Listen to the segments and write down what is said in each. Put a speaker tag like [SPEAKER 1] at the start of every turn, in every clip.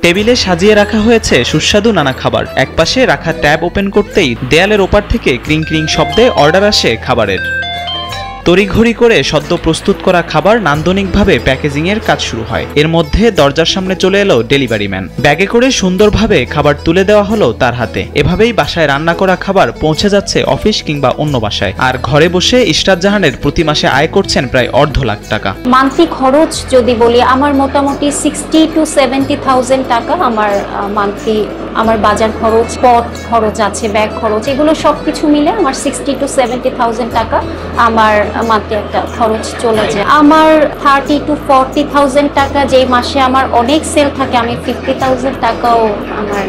[SPEAKER 1] টেবিলে সাজিয়ে রাখা হয়েছে সুস্বাদু নানা খাবার। একপাশে রাখা ট্যাব ওপেন করতেই দেয়ালের ওপার থেকে ক্রিং ক্রিং শব্দে অর্ডার আসে খাবারের। তড়িঘড়ি করে সদ্য প্রস্তুত করা খাবার নান্দনিকভাবে প্যাকেজিংয়ের কাজ শুরু হয়। এর মধ্যে দরজার সামনে চলে এলো ডেলিভারি ম্যান। ব্যাগে করে সুন্দরভাবে খাবার তুলে দেওয়া হলো তার হাতে। এভাবেই বাসায় রান্না করা খাবার পৌঁছে যাচ্ছে অফিস কিংবা অন্য বাসায়। আর ঘরে বসে ইশরাত জাহানের প্রতি মাসে আয় করছেন প্রায় $1.5 লাখ টাকা।
[SPEAKER 2] মান্থলি খরচ যদি বলি, আমার মোটামুটি 60 to 70,000 টাকা আমার মান্থলি, আমার বাজার খরচ, পথ খরচ আছে, ব্যাগ খরচ, এগুলো সবকিছু মিলে আমার 60 to 70,000 টাকা আমার মান্থলি একটা খরচ চলে যায়। আমার 30 to 40,000 টাকা যেই মাসে আমার অনেক সেল থাকে, আমি 50,000 টাকাও আমার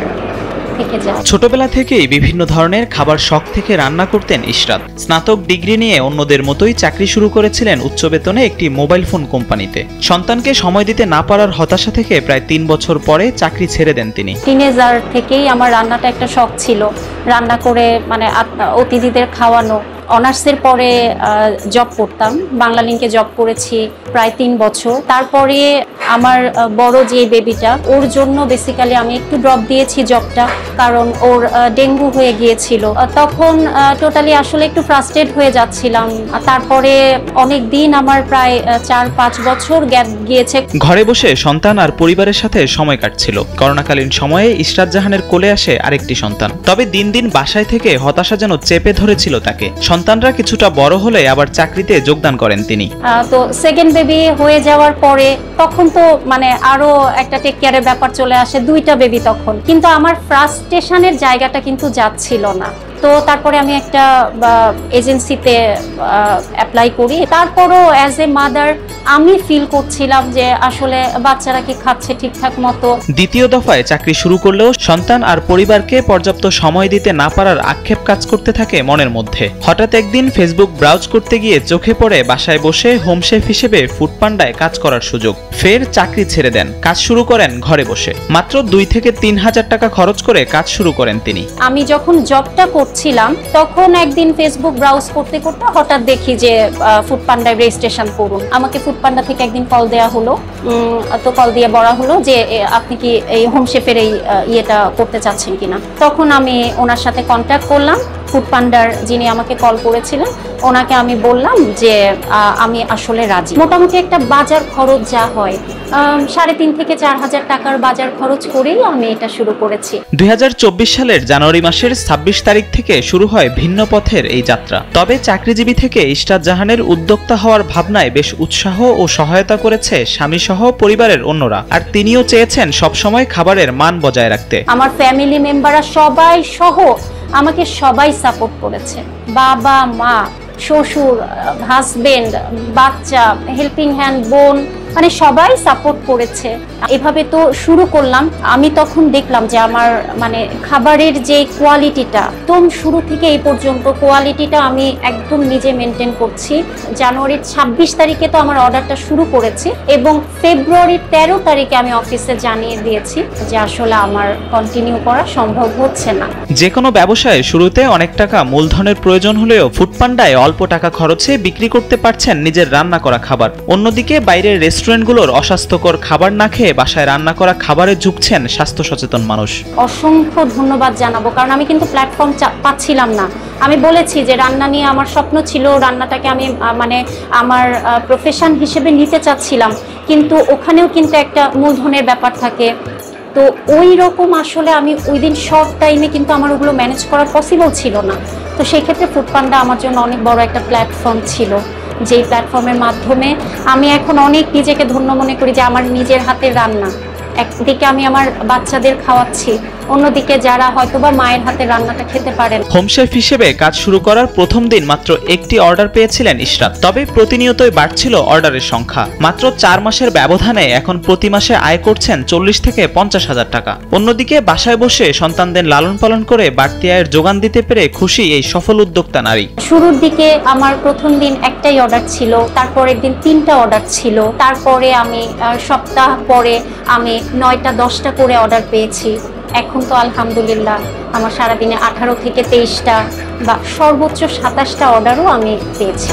[SPEAKER 2] থেকে যায়।
[SPEAKER 1] ছোটবেলা থেকেই বিভিন্ন ধরনের খাবার শখ থেকে রান্না করতেন ইশরাত। স্নাতক ডিগ্রি নিয়ে অন্যদের মতোই চাকরি শুরু করেছিলেন উচ্চ বেতনে একটি মোবাইল ফোন কোম্পানিতে। সন্তানকে সময় দিতে না পারার হতাশা থেকে প্রায় 3 বছর পরে চাকরি ছেড়ে দেন তিনি।
[SPEAKER 2] টিনেজার থেকেই আমার রান্নাটা একটা শখ ছিল, রান্না করে মানে অতিথিদের খাওয়ানো। অনার্সের পরে জব করতাম, বাংলা লিংকে জব করেছি প্রায় 3 বছর। তারপরে আমার বড় যে বেবিটা, ওর জন্য বেসিক্যালি আমি একটু ড্রপ দিয়েছি জবটা, কারণ ওর ডেঙ্গু হয়ে গিয়েছিল। তখন টোটালি আসলে একটু ফ্রাস্ট্রেট হয়ে যাচ্ছিলাম। তারপরে অনেক দিন আমার প্রায় 4-5 বছর গ্যাপ গিয়েছে।
[SPEAKER 1] ঘরে বসে সন্তান আর পরিবারের সাথে সময় কাটছিল। করোনাকালীন সময়ে ইশরাত জাহানের কোলে আসে আরেকটি সন্তান। তবে দিন দিন বাসায় থেকে হতাশা যেন চেপে ধরেছিল তাকে। সন্তানরা কিছুটা বড় হলে আবার চাকরিতে যোগদান করেন তিনি।
[SPEAKER 2] তো সেকেন্ড বেবি হয়ে যাওয়ার পরে তখন তো মানে আরো একটা টেক কেয়ারের ব্যাপার চলে আসে, 2টা বেবি তখন। কিন্তু আমার ফ্রাস্ট্রেশনের জায়গাটা কিন্তু যাচ্ছিল না। তো তারপরে আমি একটা এজেন্সিতে অ্যাপ্লাই করি। তারপরও অ্যাজ এ মাদার আমি ফিল করছিলাম যে আসলে বাচ্চারা কি খাচ্ছে ঠিকঠাক মতো।
[SPEAKER 1] দ্বিতীয় দফায় চাকরি শুরু করলেও সন্তান আর পরিবারকে পর্যাপ্ত সময় দিতে না পারার আক্ষেপ কাজ করতে থাকে মনের মধ্যে। হঠাৎ একদিন ফেসবুক ব্রাউজ করতে গিয়ে চোখে পড়ে বাসায় বসে হোম শেফ হিসেবে ফুডপান্ডায় কাজ করার সুযোগ। ফের চাকরি ছেড়ে দেন, কাজ শুরু করেন ঘরে বসে। মাত্র 2 থেকে 3 হাজার টাকা খরচ করে কাজ শুরু করেন তিনি।
[SPEAKER 2] আমি যখন জবটা করছিলাম তখন একদিন ফেসবুক ব্রাউজ করতে করতে হঠাৎ দেখি যে ফুডপান্ডায় রেজিস্ট্রেশন করুন। আমাকে ফুডপান্ডা থেকে একদিন কল দেওয়া হলো। তো কল দিয়ে বলা হলো যে আপনি কি এই হোম শেফের এই ইয়েটা করতে চাচ্ছেন কিনা। তখন আমি ওনার সাথে কন্ট্যাক্ট করলাম। ফুডপান্ডার যিনি আমাকে কল করেছিলেন, ওনাকে আমি বললাম যে আমি আসলে রাজি। মোটামুটি একটা বাজার খরচ যা হয় 3.5 থেকে 4 হাজার টাকার বাজার খরচ করেই আমি এটা শুরু করেছি।
[SPEAKER 1] 2024 সালের জানুয়ারি মাসের 26 তারিখ থেকে শুরু হয় ভিন্ন পথের এই যাত্রা। তবে চাকরিজীবী থেকে ইশরাত জাহানের উদ্যোক্তা হওয়ার ভাবনায় বেশ উৎসাহ ও সহায়তা করেছে স্বামী সহ পরিবারের অন্যরা। আর তিনিও চেয়েছেন সবসময় খাবারের মান বজায় রাখতে।
[SPEAKER 2] আমার ফ্যামিলি মেম্বাররা সবাই সহ আমাকে সবাই সাপোর্ট করেছে। বাবা, মা, শ্বশুর, হাজবেন্ড, বাচ্চা, হেল্পিং হ্যান্ড, বোন, মানে সবাই সাপোর্ট করেছে। এভাবে তো শুরু করলাম। আমি তখন দেখলাম যে আমার মানে খাবারের যে কোয়ালিটিটা, একদম শুরু থেকে এই পর্যন্ত কোয়ালিটিটা আমি একদম নিজে মেনটেন করছি। জানুয়ারির 26 তারিখে তো আমার অর্ডারটা শুরু করেছি এবং ফেব্রুয়ারির 13 তারিখে আমি অফিসে জানিয়ে দিয়েছি যে আসলে আমার কন্টিনিউ করা সম্ভব হচ্ছে না।
[SPEAKER 1] যে কোনো ব্যবসায় শুরুতে অনেক টাকা মূলধনের প্রয়োজন হলেও ফুডপান্ডায় অল্প টাকা খরচে বিক্রি করতে পারছেন নিজের রান্না করা খাবার। অন্যদিকে বাইরের রেস্টুরেন্টগুলোর অস্বাস্থ্যকর খাবার না খেয়ে বাসায় রান্না করা খাবারে ঝুঁকছেন স্বাস্থ্য সচেতন মানুষ।
[SPEAKER 2] অসংখ্য ধন্যবাদ জানাবো, কারণ আমি কিন্তু প্ল্যাটফর্ম পাচ্ছিলাম না। আমি বলেছি যে রান্না নিয়ে আমার স্বপ্ন ছিল, রান্নাটাকে আমি মানে আমার প্রফেশন হিসেবে নিতে চাচ্ছিলাম, কিন্তু ওখানেও কিন্তু একটা মূলধনের ব্যাপার থাকে। তো ওই রকম আসলে আমি ওই দিন শর্ট টাইমে কিন্তু আমার ওগুলো ম্যানেজ করা পসিবল ছিল না। তো সেই ক্ষেত্রে ফুডপান্ডা আমার জন্য অনেক বড় একটা প্ল্যাটফর্ম ছিল, যেই প্ল্যাটফর্মের মাধ্যমে আমি এখন অনেক নিজেকে ধন্য মনে করি যে আমার নিজের হাতের রান্না একদিকে আমি আমার বাচ্চাদের খাওয়াচ্ছি, অন্যদিকে যারা হয়তোবা মায়ের হাতে রান্নাটা খেতে পারেন।
[SPEAKER 1] হোম শেফ হিসেবে কাজ শুরু করার প্রথম দিন মাত্র একটি অর্ডার পেয়েছিলেন ইশরাত। তবে প্রতিনিয়তই বাড়ছিল অর্ডারের সংখ্যা। মাত্র 4 মাসের ব্যবধানে এখন প্রতি মাসে আয় করছেন 40 থেকে 50 হাজার টাকা। অন্যদিকে বাসায় বসে সন্তানদের লালন পালন করে বাড়তি আয়ের যোগান দিতে পেরে খুশি এই সফল উদ্যোক্তা নারী।
[SPEAKER 2] শুরুর দিকে আমার প্রথম দিন একটাই অর্ডার ছিল, তারপরের দিন 3টা অর্ডার ছিল, তারপরে আমি সপ্তাহ পরে আমি 9টা 10টা করে অর্ডার পেয়েছি। এখন তো আলহামদুলিল্লাহ আমার সারাদিনে 18 থেকে 23টা বা সর্বোচ্চ 27টা অর্ডারও আমি পেয়েছি।